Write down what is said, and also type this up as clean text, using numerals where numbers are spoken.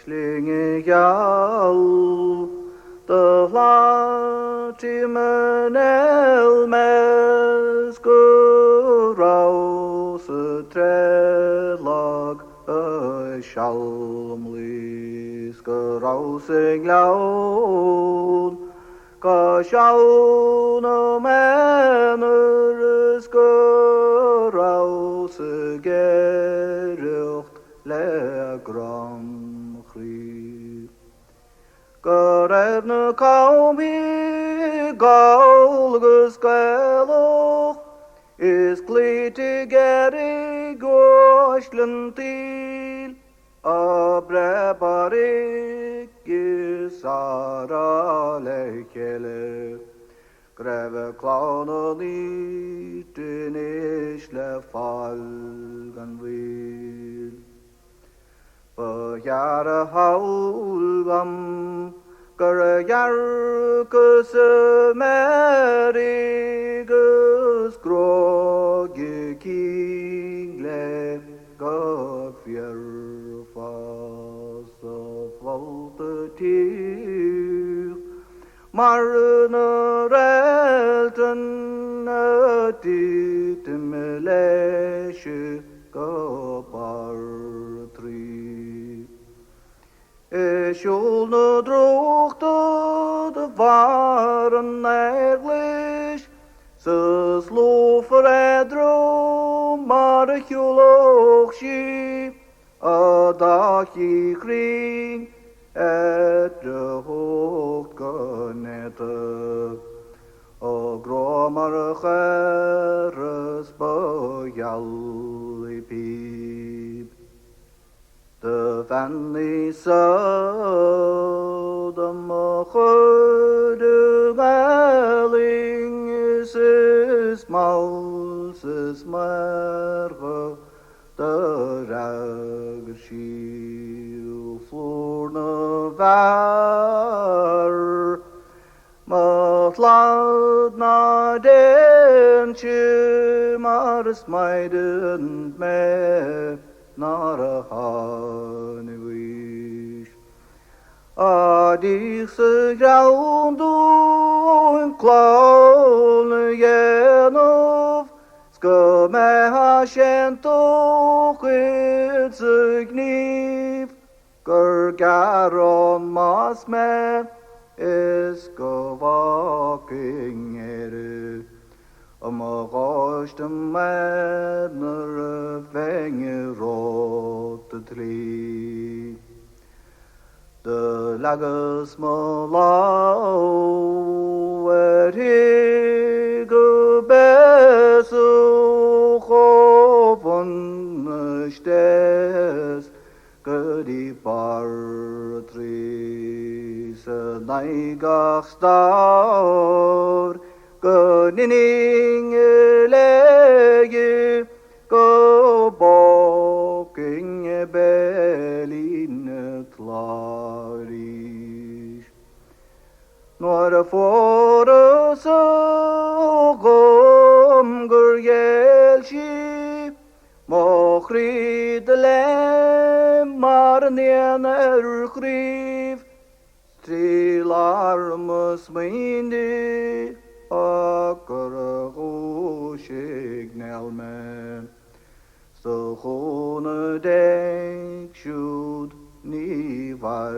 Slinge Gheal, de latimen elmes gerause tredlag shalmlis gerause glaud ka shauna meners gerause gerucht le gram chri Garefne kaumi galgus geloch is glite geri goshlentil a brebarik is ara lekele greve klaunoni tinish le falgan wil Jaren haulgam gerjarkes meriges groge kingle gafjerfas volte tier marner elten dit melesje kapartri Sjulne droogte de waren erglish, ze sloeg veredro, maar de geologie, a dagje kring, et de hoogtgenette, a grommer geres bejal piep. De vanny zo, de mochede welling is maus is merge, de ragerschiel vloerne waar, met laat na dentje, maar is meiden mee. Naar a hanwish. Dich se graun doen klaune jenov, ska me ha kjent och ett se kniv, ger garon mas me, ska vaking ere. Om røste mednere fenge råte tri. Det lages må lau et hygge bæse råvende stes gødi bare tri se neigach staur Gunning lege go boking belin klarish Nor for so gom gurgelshi mochrid le marnien grif Strilarmus mindi Akkur signalmen, så khone dek sjud ni var